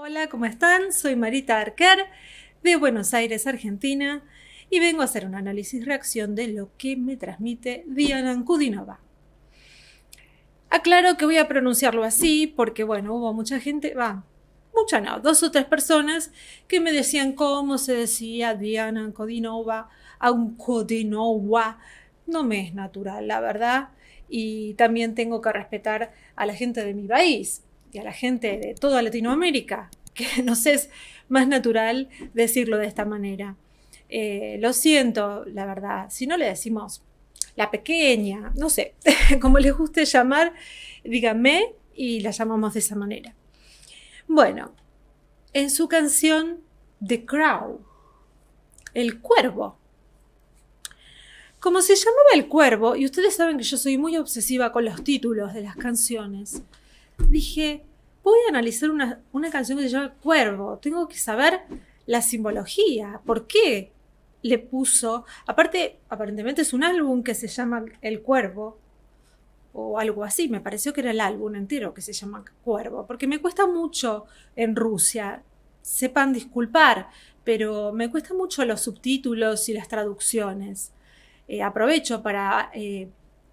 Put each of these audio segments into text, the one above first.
Hola, ¿cómo están? Soy Marita Arquer de Buenos Aires, Argentina, y vengo a hacer un análisis-reacción de lo que me transmite Diana Ankudinova. Aclaro que voy a pronunciarlo así porque, bueno, hubo mucha gente, mucha no, 2 o 3 personas que me decían cómo se decía Diana Ankudinova, Ankudinova. No me es natural, la verdad, y también tengo que respetar a la gente de mi país y a la gente de toda Latinoamérica, que nos es más natural decirlo de esta manera. Lo siento, la verdad, si no le decimos la pequeña, no sé, como les guste llamar, díganme y la llamamos de esa manera. Bueno, en su canción The Crow, El Cuervo. Como se llamaba El Cuervo, y ustedes saben que yo soy muy obsesiva con los títulos de las canciones, dije, voy a analizar una canción que se llama El Cuervo, tengo que saber la simbología, por qué le puso, aparte, aparentemente es un álbum que se llama El Cuervo, o algo así, me pareció que era el álbum entero que se llama Cuervo, porque me cuesta mucho en Rusia, sepan disculpar, pero me cuesta mucho los subtítulos y las traducciones. Aprovecho para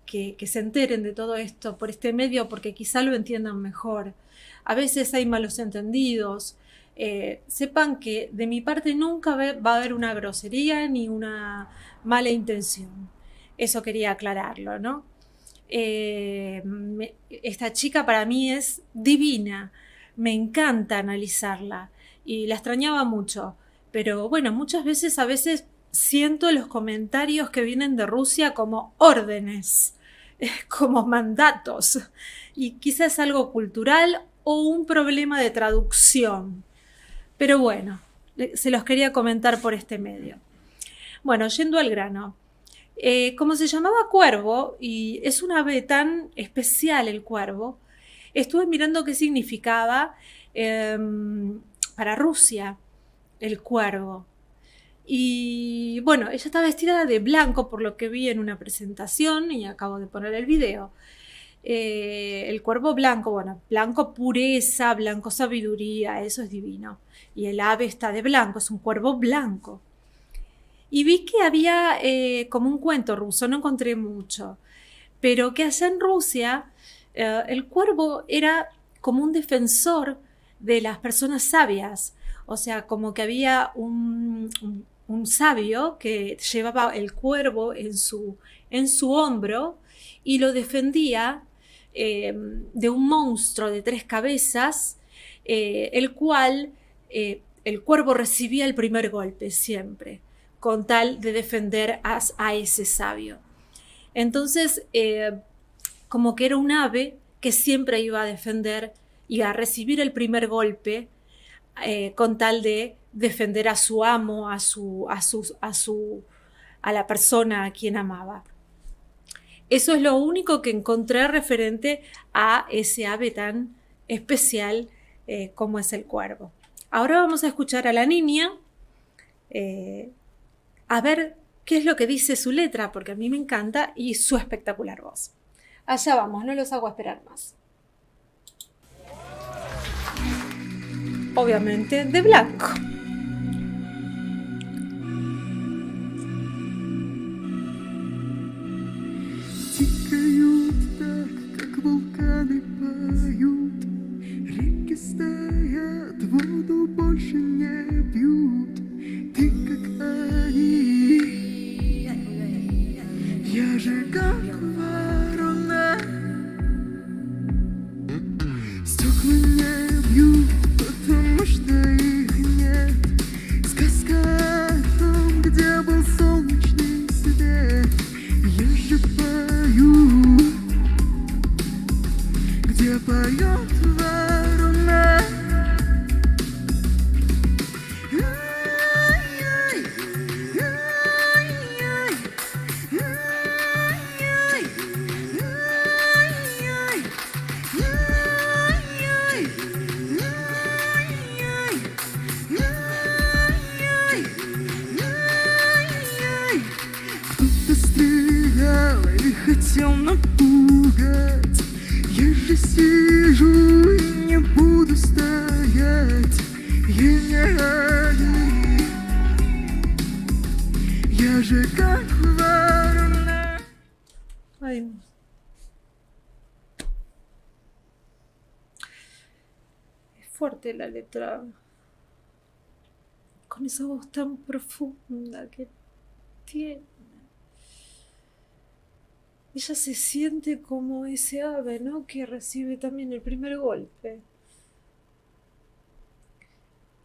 que se enteren de todo esto por este medio porque quizá lo entiendan mejor. A veces hay malos entendidos. Sepan que de mi parte nunca va a haber una grosería ni una mala intención. Eso quería aclararlo, ¿no? Esta chica para mí es divina. Me encanta analizarla y la extrañaba mucho. Pero bueno, muchas veces, a veces siento los comentarios que vienen de Rusia como órdenes, como mandatos, y quizás es algo cultural o un problema de traducción. Pero bueno, se los quería comentar por este medio. Bueno, yendo al grano. Como se llamaba Cuervo, y es un ave tan especial el cuervo, estuve mirando qué significaba para Rusia el cuervo. Y bueno, ella está vestida de blanco por lo que vi en una presentación y acabo de poner el video. El cuervo blanco, bueno, blanco pureza, blanco sabiduría, eso es divino. Y el ave está de blanco, es un cuervo blanco. Y vi que había como un cuento ruso, no encontré mucho, pero que allá en Rusia el cuervo era como un defensor de las personas sabias. O sea, como que había un sabio que llevaba el cuervo en su hombro y lo defendía de un monstruo de 3 cabezas, el cual el cuervo recibía el primer golpe siempre, con tal de defender a ese sabio. Entonces, como que era un ave que siempre iba a defender y a recibir el primer golpe con tal de defender a su amo, a la persona a quien amaba. Eso es lo único que encontré referente a ese ave tan especial como es el cuervo. Ahora vamos a escuchar a la niña, a ver qué es lo que dice su letra, porque a mí me encanta, y su espectacular voz. Allá vamos, no los hago esperar más. Obviamente de blanco. Тикают так, как вулканы поют, реки стоят, воду больше не пьют. Ты как они, я же как ворона. Стекла не бьют, потому что их нет. Сказка о том, где был солнечный свет. Я же пою, где поет ворона. Я же как ворона. Ay, es fuerte la letra. Con esa voz tan profunda que tiene. Ella se siente como ese ave, ¿no? Que recibe también el primer golpe.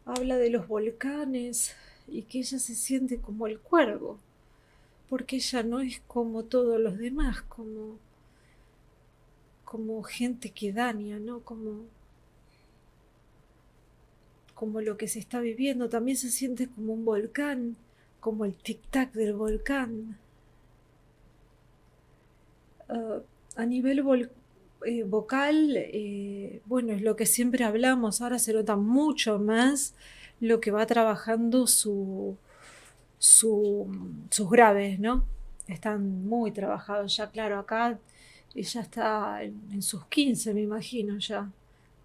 Habla de los volcanes y que ella se siente como el cuervo, porque ella no es como todos los demás, como gente que daña, ¿no? Como lo que se está viviendo. También se siente como un volcán, como el tic-tac del volcán. A nivel vocal, bueno, es lo que siempre hablamos, ahora se nota mucho más lo que va trabajando sus graves, ¿no? Están muy trabajados ya, claro, acá ella está en sus 15, me imagino ya,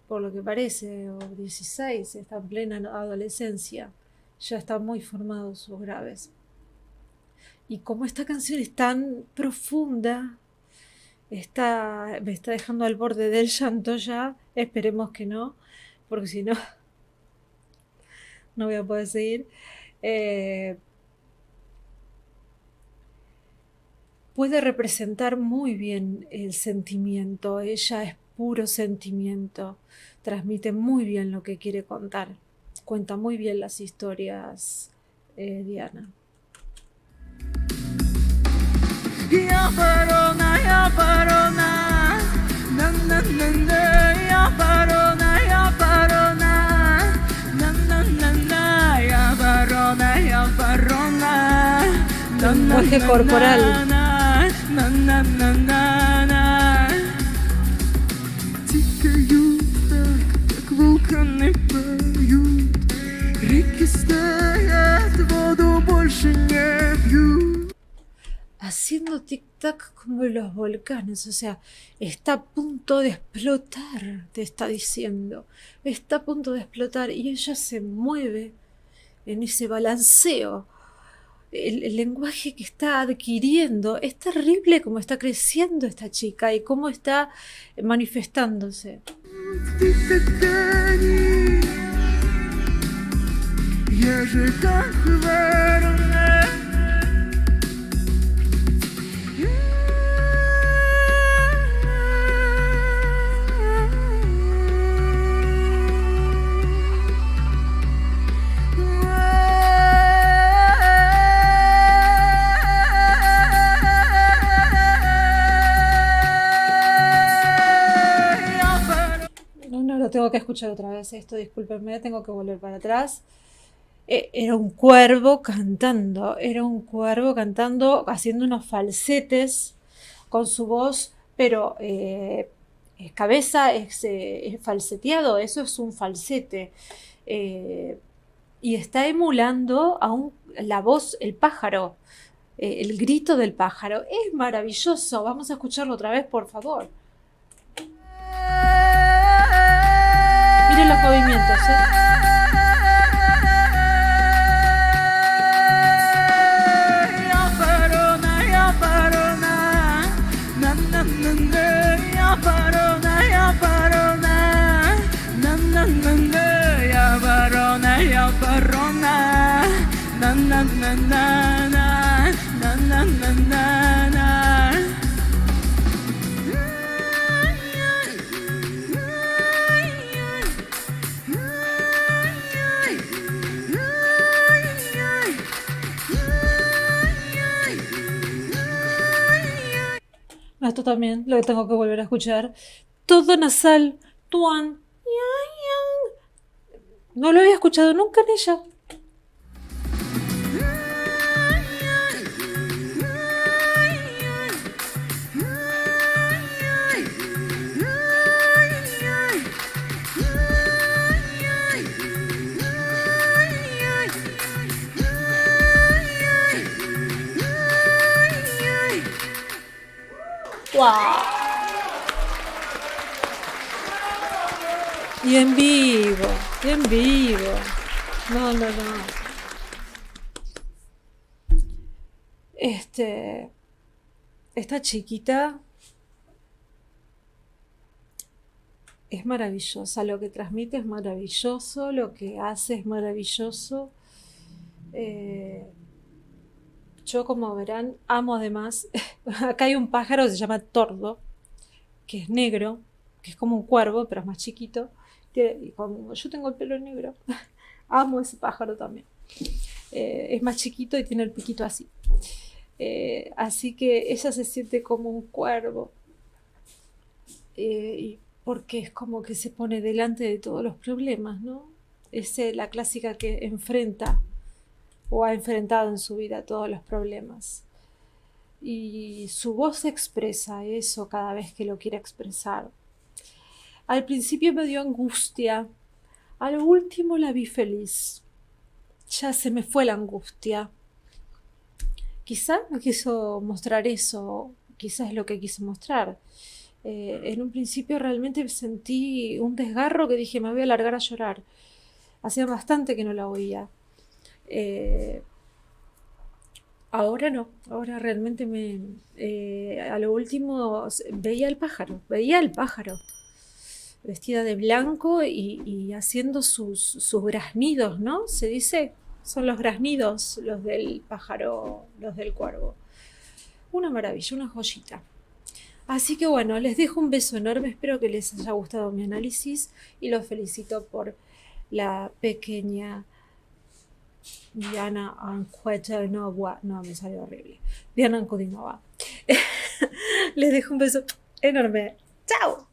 por lo que parece, o 16, está en plena adolescencia, ya están muy formados sus graves. Y como esta canción es tan profunda, me está dejando al borde del llanto ya, esperemos que no, porque si no, no voy a poder seguir. Puede representar muy bien el sentimiento, ella es puro sentimiento, transmite muy bien lo que quiere contar, cuenta muy bien las historias, Diana. Я ворона, я ворона. На-на-на-на, я ворона, я ворона. На-на-на-на, я ворона, я ворона. Lenguaje corporal. На-на-на-на-на. Тикают так, как вулканы поют. Реки стоят, воду больше не пьют. Haciendo tic-tac como los volcanes, o sea, está a punto de explotar, te está diciendo, está a punto de explotar y ella se mueve en ese balanceo. El lenguaje que está adquiriendo es terrible como está creciendo esta chica y cómo está manifestándose. Я же как ворона. No, lo tengo que escuchar otra vez esto, discúlpenme, tengo que volver para atrás. Era un cuervo cantando, haciendo unos falsetes con su voz, pero cabeza es falseteado, eso es un falsete. Y está emulando la voz, el pájaro, el grito del pájaro. Es maravilloso, vamos a escucharlo otra vez, por favor. Miren los movimientos, Esto también lo tengo que volver a escuchar. Todo nasal. Tuan. No lo había escuchado nunca en ella. ¡Wow! Y en vivo. Qué en vivo. No, no, no. Esta chiquita es maravillosa, lo que transmite es maravilloso, lo que hace es maravilloso. Yo, como verán, amo además. Acá hay un pájaro que se llama tordo, que es negro, que es como un cuervo, pero es más chiquito. Y como yo tengo el pelo negro, amo ese pájaro también. Es más chiquito y tiene el piquito así. Así que ella se siente como un cuervo. Porque es como que se pone delante de todos los problemas, ¿no? Es la clásica que enfrenta o ha enfrentado en su vida todos los problemas. Y su voz expresa eso cada vez que lo quiere expresar. Al principio me dio angustia, a lo último la vi feliz. Ya se me fue la angustia. Quizá no quiso mostrar eso, quizás es lo que quiso mostrar. En un principio realmente sentí un desgarro que dije, me voy a largar a llorar. Hacía bastante que no la oía. Ahora no, ahora realmente a lo último veía el pájaro, vestida de blanco y haciendo sus graznidos, ¿no? Se dice, son los graznidos los del pájaro, los del cuervo. Una maravilla, una joyita. Así que bueno, les dejo un beso enorme, espero que les haya gustado mi análisis y los felicito por la pequeña Diana Ankudinova. No, me salió horrible. Diana Ankudinova. Les dejo un beso enorme. ¡Chao!